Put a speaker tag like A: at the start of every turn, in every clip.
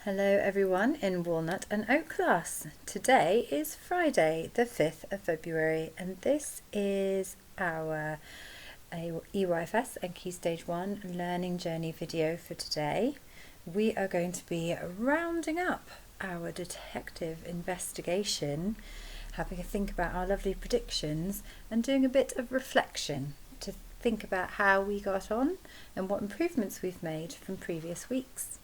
A: Hello everyone in Walnut and Oak class. Today is Friday the 5th of February and this is our EYFS and Key Stage 1 learning journey video for today. We are going to be rounding up our detective investigation, having a think about our lovely predictions and doing a bit of reflection to think about how we got on and what improvements we've made from previous weeks.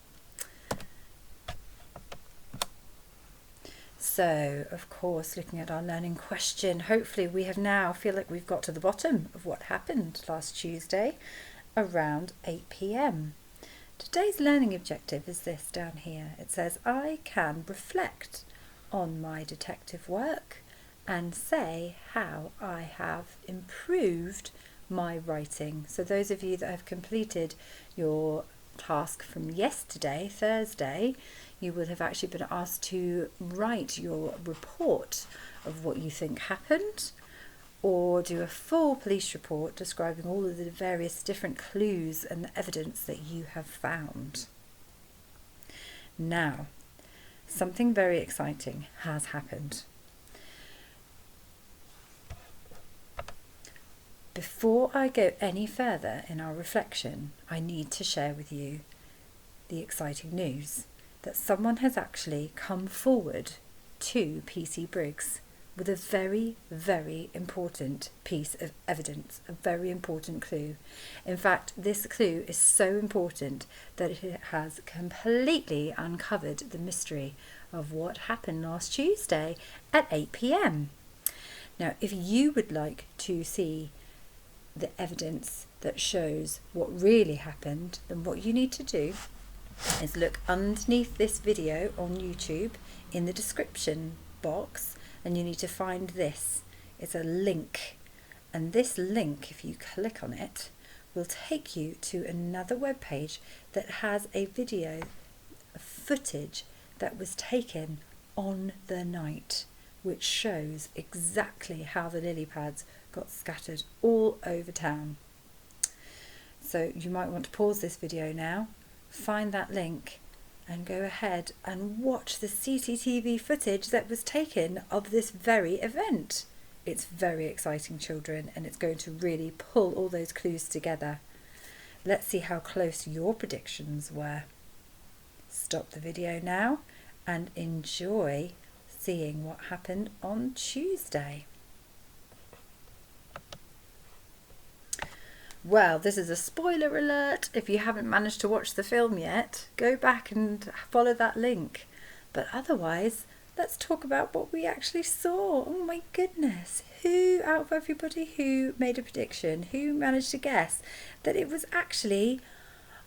A: So, of course, looking at our learning question, hopefully we have now feel like we've got to the bottom of what happened last Tuesday around 8 p.m. Today's learning objective is this down here. It says, I can reflect on my detective work and say how I have improved my writing. So those of you that have completed your task from yesterday, Thursday, you would have actually been asked to write your report of what you think happened, or do a full police report describing all of the various different clues and the evidence that you have found. Now, something very exciting has happened. Before I go any further in our reflection, I need to share with you the exciting news that someone has actually come forward to PC Briggs with a very, very important piece of evidence, a very important clue. In fact, this clue is so important that it has completely uncovered the mystery of what happened last Tuesday at 8 p.m. Now, if you would like to see the evidence that shows what really happened, then what you need to do is look underneath this video on YouTube in the description box, and you need to find this. It's a link, and this link, if you click on it, will take you to another web page that has a video footage that was taken on the night, which shows exactly how the lily pads got scattered all over town. So you might want to pause this video now, find that link and go ahead and watch the CCTV footage that was taken of this very event. It's very exciting, children, and it's going to really pull all those clues together. Let's see how close your predictions were. Stop the video now and enjoy seeing what happened on Tuesday. Well, this is a spoiler alert. If you haven't managed to watch the film yet, go back and follow that link. But otherwise, let's talk about what we actually saw. Oh my goodness. Who out of everybody who made a prediction, who managed to guess that it was actually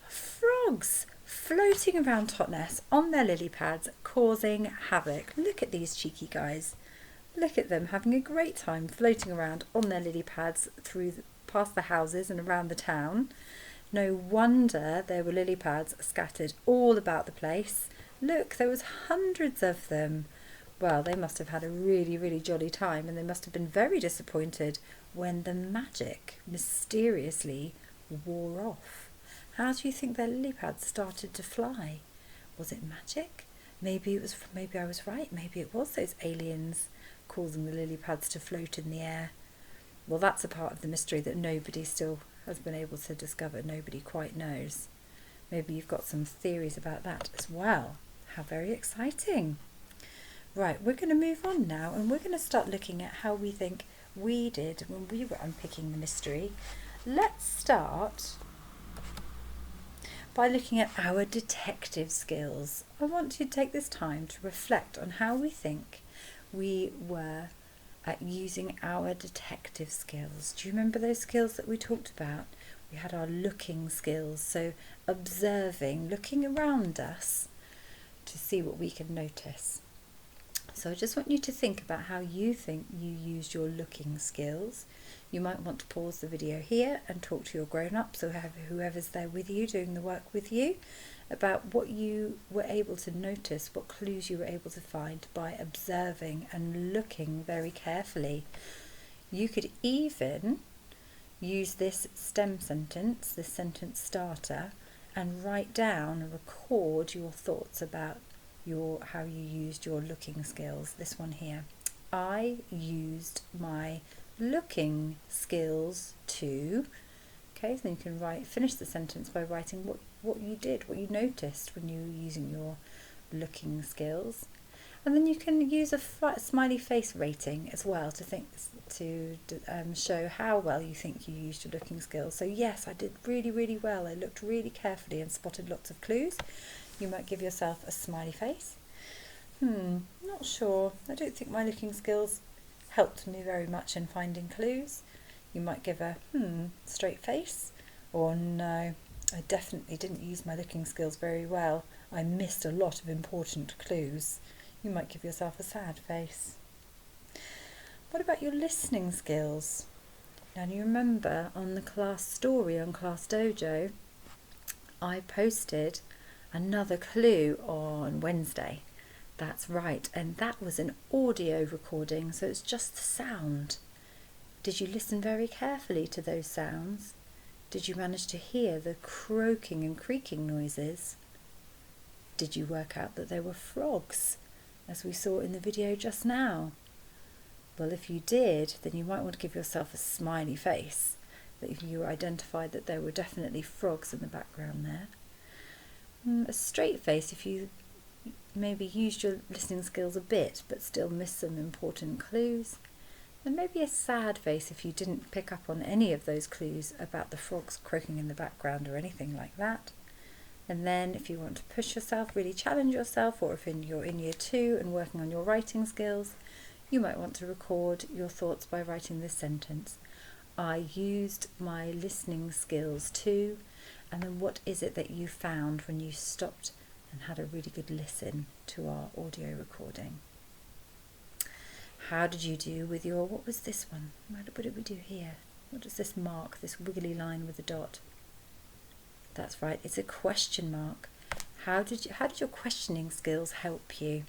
A: frogs floating around Totnes on their lily pads causing havoc? Look at these cheeky guys. Look at them having a great time floating around on their lily pads past the houses and around the town. No wonder there were lily pads scattered all about the place. Look, there was hundreds of them. Well, they must have had a really, really jolly time, and they must have been very disappointed when the magic mysteriously wore off. How do you think their lily pads started to fly? Was it magic? Maybe I was right. Maybe it was those aliens causing the lily pads to float in the air. Well, that's a part of the mystery that nobody still has been able to discover. Nobody quite knows. Maybe you've got some theories about that as well. How very exciting. Right, we're going to move on now, and we're going to start looking at how we think we did when we were unpicking the mystery. Let's start by looking at our detective skills. I want you to take this time to reflect on how we think we were at using our detective skills. Do you remember those skills that we talked about? We had our looking skills, so observing, looking around us to see what we can notice. So I just want you to think about how you think you used your looking skills. You might want to pause the video here and talk to your grown-ups or whoever's there with you doing the work with you about what you were able to notice, what clues you were able to find by observing and looking very carefully. You could even use this stem sentence, this sentence starter, and write down and record your thoughts about how you used your looking skills. This one here. I used my looking skills to... Okay, so you can finish the sentence by writing what you did, what you noticed when you were using your looking skills. And then you can use a smiley face rating as well to show how well you think you used your looking skills. So yes, I did really, really well. I looked really carefully and spotted lots of clues. You might give yourself a smiley face. Not sure. I don't think my looking skills helped me very much in finding clues. You might give a straight face, or no, I definitely didn't use my looking skills very well. I missed a lot of important clues. You might give yourself a sad face. What about your listening skills? Now, you remember on the class story on Class Dojo, I posted another clue on Wednesday. That's right, and that was an audio recording, so it's just the sound. Did you listen very carefully to those sounds? Did you manage to hear the croaking and creaking noises? Did you work out that they were frogs, as we saw in the video just now? Well, if you did, then you might want to give yourself a smiley face, that if you identified that there were definitely frogs in the background there. A straight face if you maybe used your listening skills a bit, but still missed some important clues. And maybe a sad face if you didn't pick up on any of those clues about the frogs croaking in the background or anything like that. And then if you want to push yourself, really challenge yourself, or if you're in year 2 and working on your writing skills, you might want to record your thoughts by writing this sentence. I used my listening skills to, and then what is it that you found when you stopped and had a really good listen to our audio recording? How did you do with your, what was this one? What did we do here? What does this mark, this wiggly line with a dot? That's right, it's a question mark. How did your questioning skills help you?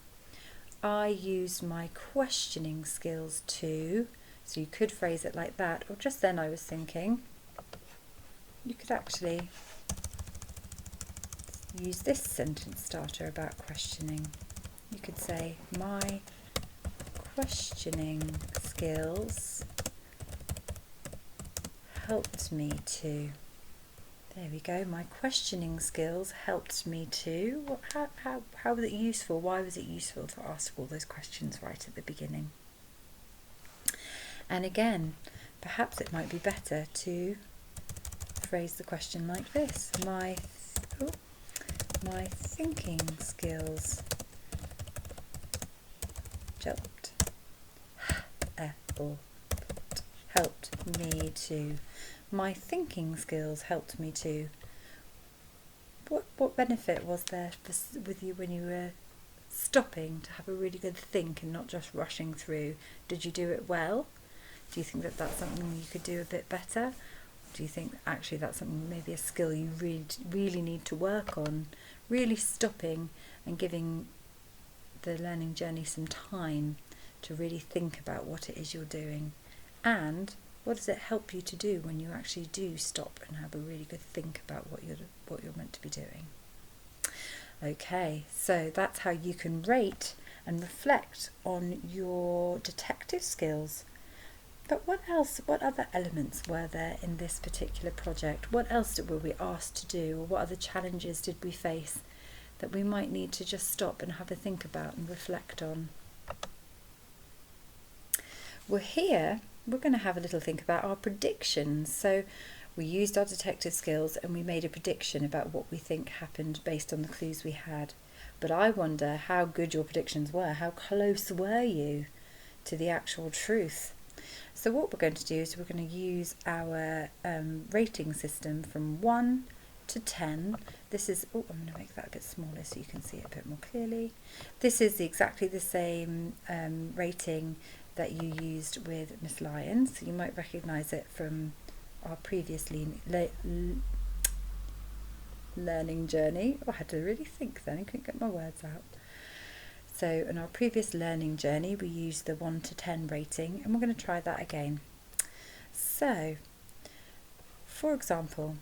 A: I used my questioning skills to, so you could phrase it like that, or just then I was thinking, you could actually use this sentence starter about questioning. You could say, my questioning skills helped me to. There we go. My questioning skills helped me to. How was it useful? Why was it useful to ask all those questions right at the beginning? And again, perhaps it might be better to phrase the question like this. My thinking skills helped me to. My thinking skills helped me to. What benefit was there with you when you were stopping to have a really good think and not just rushing through? Did you do it well? Do you think that that's something you could do a bit better? Do you think actually that's something, maybe a skill you really need to work on? Really stopping and giving the learning journey some time to really think about what it is you're doing, and what does it help you to do when you actually do stop and have a really good think about what you're meant to be doing. Okay, so that's how you can rate and reflect on your detective skills. But what else? What other elements were there in this particular project? What else were we asked to do, or what other challenges did we face that we might need to just stop and have a think about and reflect on? Well, here we're going to have a little think about our predictions. So we used our detective skills and we made a prediction about what we think happened based on the clues we had. But I wonder how good your predictions were. How close were you to the actual truth? So what we're going to do is we're going to use our rating system from 1 to 10. This is, I'm going to make that a bit smaller so you can see it a bit more clearly. This is exactly the same rating that you used with Miss Lyons. So you might recognise it from our previous learning journey. Oh, I had to really think then, I couldn't get my words out. So in our previous learning journey we used the 1 to 10 rating, and we're going to try that again. So for example,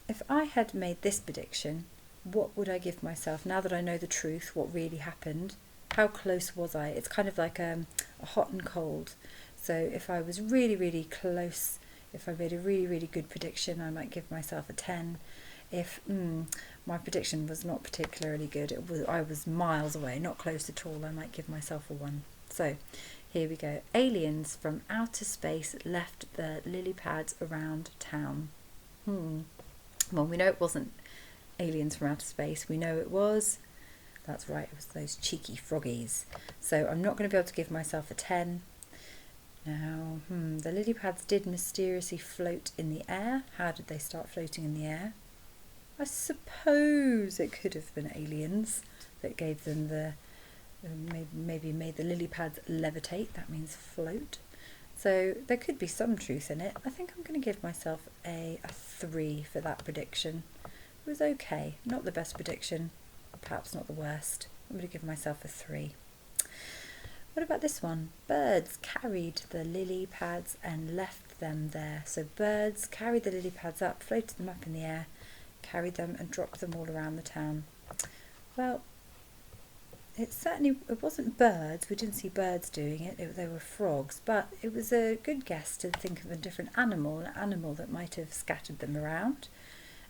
A: if I had made this prediction, what would I give myself now that I know the truth, what really happened? How close was I? It's kind of like a hot and cold. So if I was really, really close, if I made a really, really good prediction, I might give myself a 10. If my prediction was not particularly good, I was miles away, not close at all, I might give myself a 1. So here we go. Aliens from outer space left the lily pads around town. Well, we know it wasn't aliens from outer space. We know it was, that's right, it was those cheeky froggies. So I'm not going to be able to give myself a 10. Now, the lily pads did mysteriously float in the air. How did they start floating in the air? I suppose it could have been aliens that gave them the, maybe made the lily pads levitate. That means float. So there could be some truth in it. I think I'm going to give myself a 3 for that prediction. It was okay. Not the best prediction, perhaps not the worst. I'm going to give myself a 3. What about this one? Birds carried the lily pads and left them there. So birds carried the lily pads up, floated them up in the air, carried them and dropped them all around the town. Well, it wasn't birds. We didn't see birds doing it. They were frogs. But it was a good guess to think of a different animal, an animal that might have scattered them around.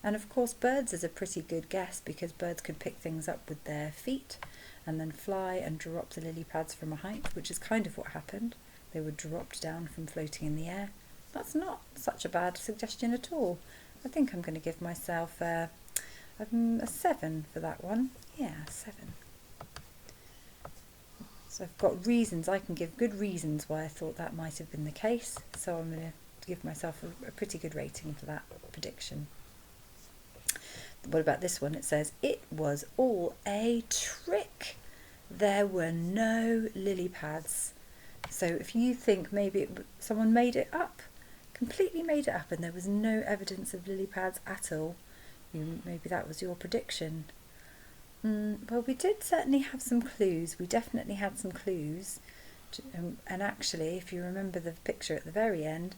A: And of course, birds is a pretty good guess because birds could pick things up with their feet and then fly and drop the lily pads from a height, which is kind of what happened. They were dropped down from floating in the air. That's not such a bad suggestion at all. I think I'm going to give myself a 7 for that one. Yeah, 7. So I've got reasons, I can give good reasons why I thought that might have been the case. So I'm going to give myself a pretty good rating for that prediction. What about this one? It says, it was all a trick. There were no lily pads. So if you think maybe someone made it up, completely made it up, and there was no evidence of lily pads at all, maybe that was your prediction. Well, we did certainly have some clues. We definitely had some clues. And actually, if you remember the picture at the very end,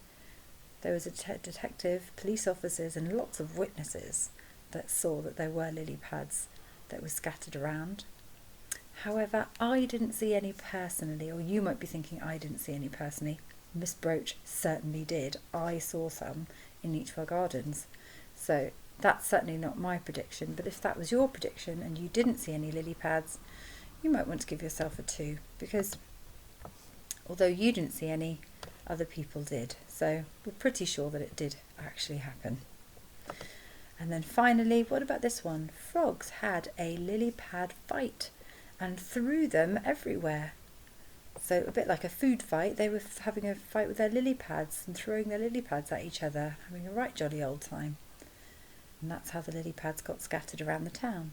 A: there was a detective, police officers and lots of witnesses that saw that there were lily pads that were scattered around. However, I didn't see any personally, or you might be thinking I didn't see any personally. Miss Broach certainly did. I saw some in each of our gardens. So that's certainly not my prediction, but if that was your prediction and you didn't see any lily pads, you might want to give yourself a 2, because although you didn't see any, other people did. So we're pretty sure that it did actually happen. And then finally, what about this one? Frogs had a lily pad fight and threw them everywhere. So a bit like a food fight, they were having a fight with their lily pads and throwing their lily pads at each other, having a right jolly old time. And that's how the lily pads got scattered around the town.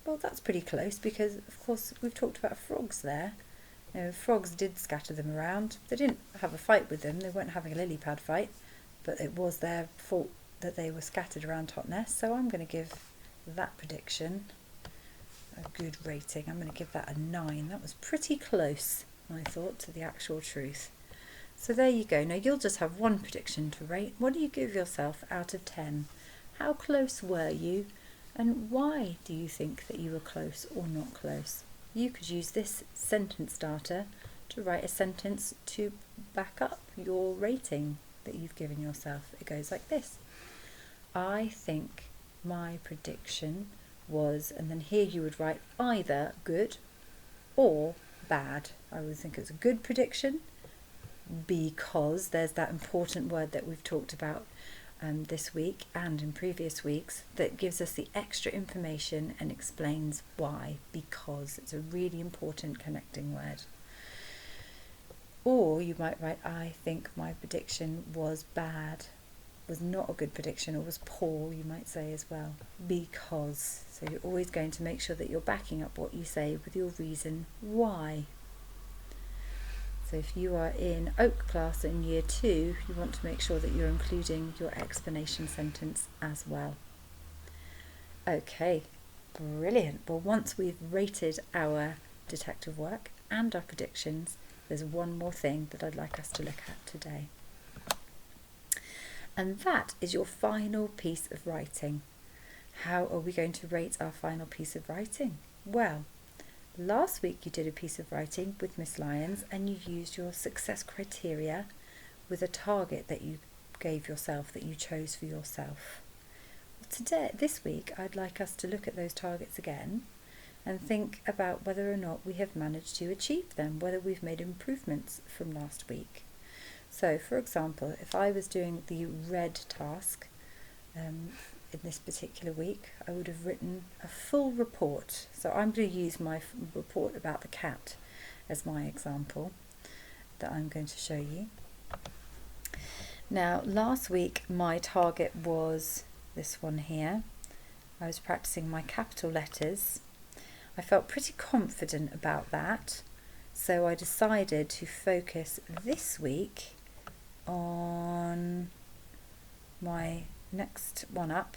A: Well, that's pretty close because, of course, we've talked about frogs there. You know, frogs did scatter them around. They didn't have a fight with them. They weren't having a lily pad fight, but it was their fault that they were scattered around Totnes. So I'm going to give that prediction a good rating. I'm going to give that a 9. That was pretty close, I thought, to the actual truth. So there you go. Now you'll just have one prediction to rate. What do you give yourself out of 10? How close were you? And why do you think that you were close or not close? You could use this sentence starter to write a sentence to back up your rating that you've given yourself. It goes like this. I think my prediction was, and then here you would write either good or bad. I would think it's a good prediction because there's that important word that we've talked about this week and in previous weeks that gives us the extra information and explains why, because it's a really important connecting word. Or you might write, I think my prediction was bad, was not a good prediction, or was poor, you might say as well, because. So you're always going to make sure that you're backing up what you say with your reason why. So if you are in Oak class in year 2, you want to make sure that you're including your explanation sentence as well. Okay, brilliant. Well, once we've rated our detective work and our predictions, there's one more thing that I'd like us to look at today. And that is your final piece of writing. How are we going to rate our final piece of writing? Well, last week you did a piece of writing with Miss Lyons and you used your success criteria with a target that you gave yourself, that you chose for yourself. This week, I'd like us to look at those targets again and think about whether or not we have managed to achieve them, whether we've made improvements from last week. So, for example, if I was doing the red task in this particular week, I would have written a full report. So I'm going to use my report about the cat as my example that I'm going to show you. Now, last week my target was this one here. I was practicing my capital letters. I felt pretty confident about that, so I decided to focus this week on my next one up,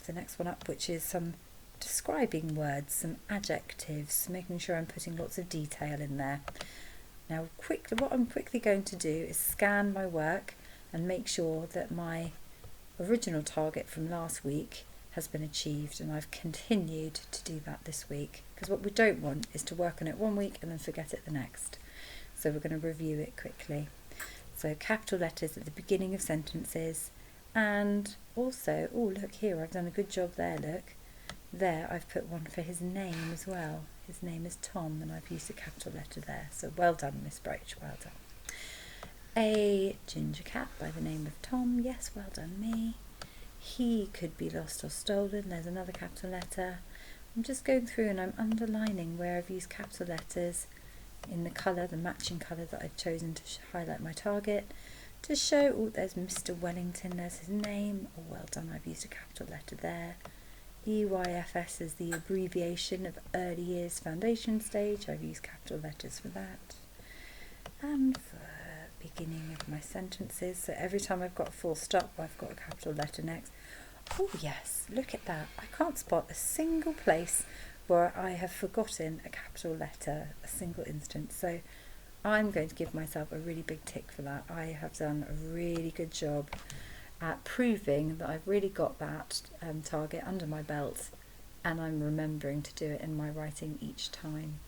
A: which is some describing words, some adjectives, making sure I'm putting lots of detail in there. Now, what I'm quickly going to do is scan my work and make sure that my original target from last week has been achieved, and I've continued to do that this week, because what we don't want is to work on it one week and then forget it the next. So we're going to review it quickly. So capital letters at the beginning of sentences, and also, oh look here, I've done a good job there, look. There I've put one for his name as well. His name is Tom and I've used a capital letter there. So well done, Miss Broach, well done. A ginger cat by the name of Tom, yes, well done me. He could be lost or stolen, there's another capital letter. I'm just going through and I'm underlining where I've used capital letters in the colour, the matching colour that I've chosen to highlight my target, to show, oh, there's Mr. Wellington, there's his name, oh, well done, I've used a capital letter there. EYFS is the abbreviation of Early Years Foundation Stage, I've used capital letters for that. And for beginning of my sentences, so every time I've got a full stop, I've got a capital letter next. Oh yes, look at that, I can't spot a single place where I have forgotten a capital letter, a single instance, so I'm going to give myself a really big tick for that. I have done a really good job at proving that I've really got that target under my belt, and I'm remembering to do it in my writing each time.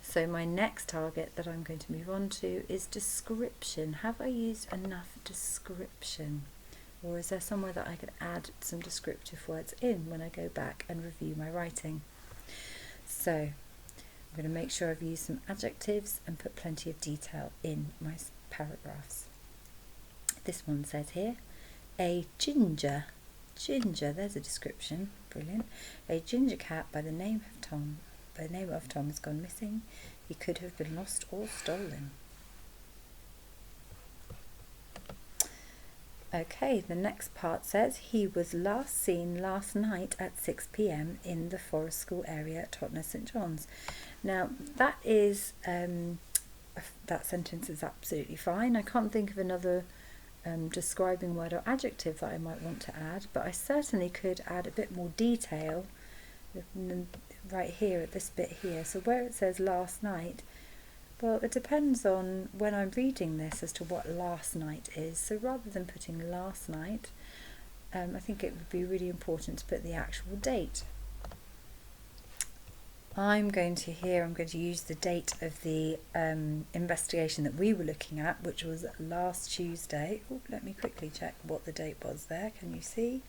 A: So my next target that I'm going to move on to is description. Have I used enough description? Or is there somewhere that I could add some descriptive words in when I go back and review my writing? So I'm going to make sure I've used some adjectives and put plenty of detail in my paragraphs. This one says here, a ginger, there's a description, brilliant. A ginger cat by the name of Tom has gone missing. He could have been lost or stolen. Okay, the next part says he was last seen last night at 6 p.m. in the Forest School area at Totnes St John's. Now that is that sentence is absolutely fine. I can't think of another describing word or adjective that I might want to add, but I certainly could add a bit more detail right here at this bit here. So where it says last night, well, it depends on when I'm reading this as to what last night is. So rather than putting last night, I think it would be really important to put the actual date. I'm going to use the date of the investigation that we were looking at, which was last Tuesday. Oh, let me quickly check what the date was there. Can you see?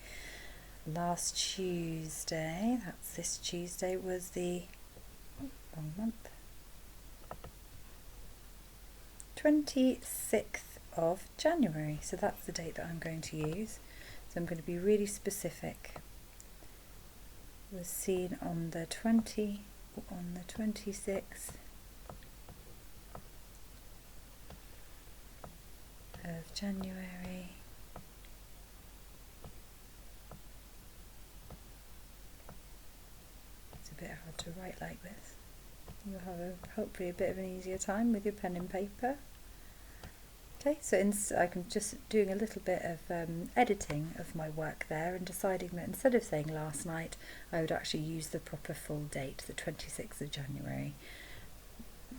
A: Last Tuesday, that's this Tuesday, was the wrong month. 26th of January, so that's the date that I'm going to use. So I'm going to be really specific. It was seen on the 26th of January. It's a bit hard to write like this. You'll have hopefully a bit of an easier time with your pen and paper. Okay, so I'm just doing a little bit of editing of my work there and deciding that instead of saying last night, I would actually use the proper full date, the 26th of January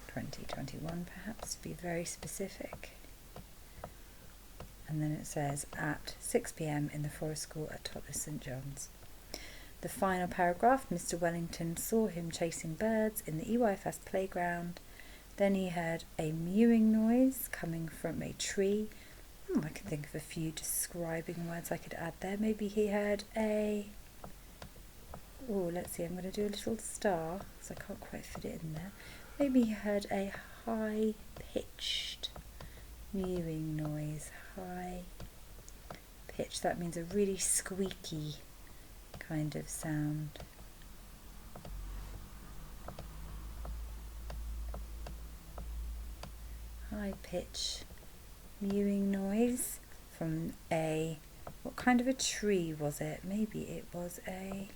A: 2021 perhaps, to be very specific. and then it says at 6 p.m. in the Forest School at Totnes St John's. The final paragraph, Mr. Wellington saw him chasing birds in the EYFS playground. Then he heard a mewing noise coming from a tree. I can think of a few describing words I could add there. Maybe he heard a... let's see, I'm going to do a little star because I can't quite fit it in there. Maybe he heard a high-pitched mewing noise. High pitch, that means a really squeaky kind of sound. High pitch mewing noise from a, what kind of a tree was it? Maybe it was a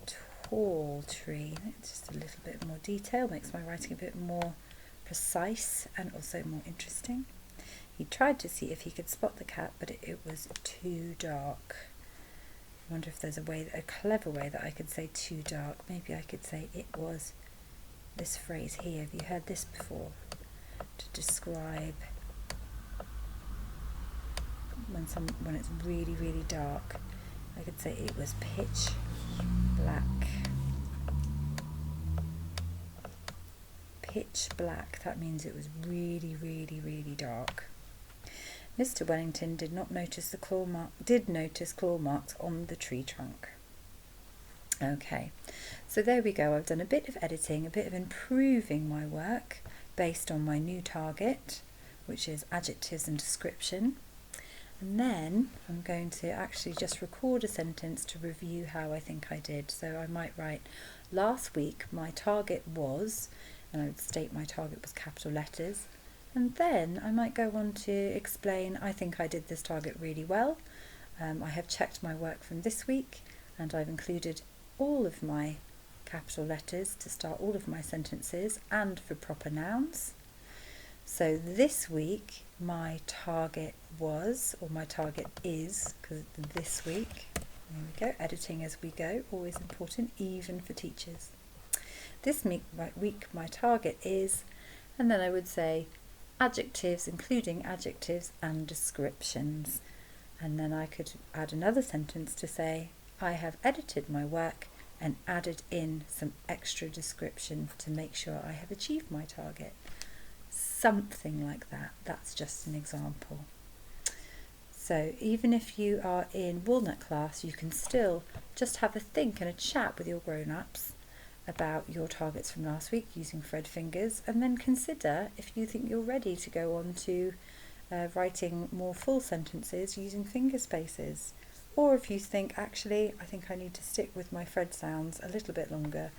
A: tall tree. Just a little bit more detail makes my writing a bit more precise and also more interesting. He tried to see if he could spot the cat, but it was too dark. I wonder if there's a clever way that I could say too dark. Maybe I could say it was this phrase here. Have you heard this before? To describe when it's really, really dark. I could say it was pitch black. Pitch black, that means it was really, really, really dark. Mr. Wellington did notice claw marks on the tree trunk. Okay, so there we go. I've done a bit of editing, a bit of improving my work based on my new target, which is adjectives and description. And then I'm going to actually just record a sentence to review how I think I did. So I might write, last week my target was, and I would state my target was capital letters. And then I might go on to explain, I think I did this target really well. I have checked my work from this week and I've included all of my capital letters to start all of my sentences and for proper nouns. So this week my target was, or my target is, because it's this week. There we go, editing as we go, always important, even for teachers. This week my target is, and then I would say adjectives, including adjectives and descriptions. And then I could add another sentence to say, I have edited my work and added in some extra description to make sure I have achieved my target. Something like that. That's just an example. So even if you are in Walnut class, you can still just have a think and a chat with your grown-ups about your targets from last week using Fred Fingers, and then consider if you think you're ready to go on to writing more full sentences using finger spaces, or if you think, actually, I think I need to stick with my Fred sounds a little bit longer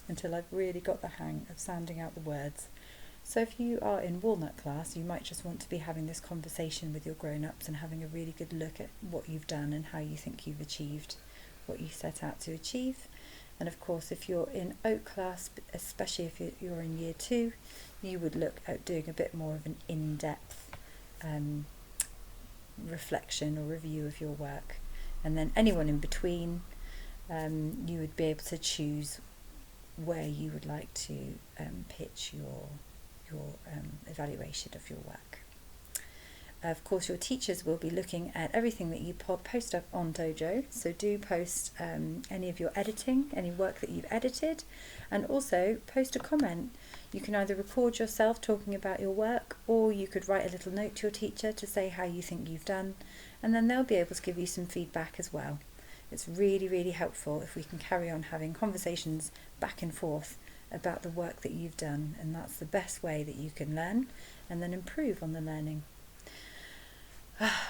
A: until I've really got the hang of sounding out the words. So if you are in Walnut class, you might just want to be having this conversation with your grown-ups and having a really good look at what you've done and how you think you've achieved what you set out to achieve. And of course, if you're in Oak class, especially if you're in year 2, you would look at doing a bit more of an in-depth reflection or review of your work. And then anyone in between, you would be able to choose where you would like to pitch your evaluation of your work. Of course, your teachers will be looking at everything that you post up on Dojo, so do post any of your editing, any work that you've edited, and also post a comment. You can either record yourself talking about your work, or you could write a little note to your teacher to say how you think you've done, and then they'll be able to give you some feedback as well. It's really, really helpful if we can carry on having conversations back and forth about the work that you've done, and that's the best way that you can learn and then improve on the learning.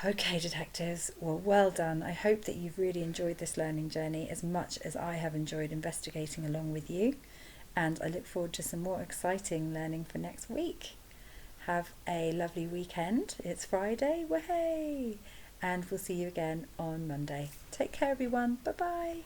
A: Okay, detectives, well done. I hope that you've really enjoyed this learning journey as much as I have enjoyed investigating along with you, and I look forward to some more exciting learning for next week. Have a lovely weekend. It's Friday, wahey! And we'll see you again on Monday. Take care, everyone. Bye-bye.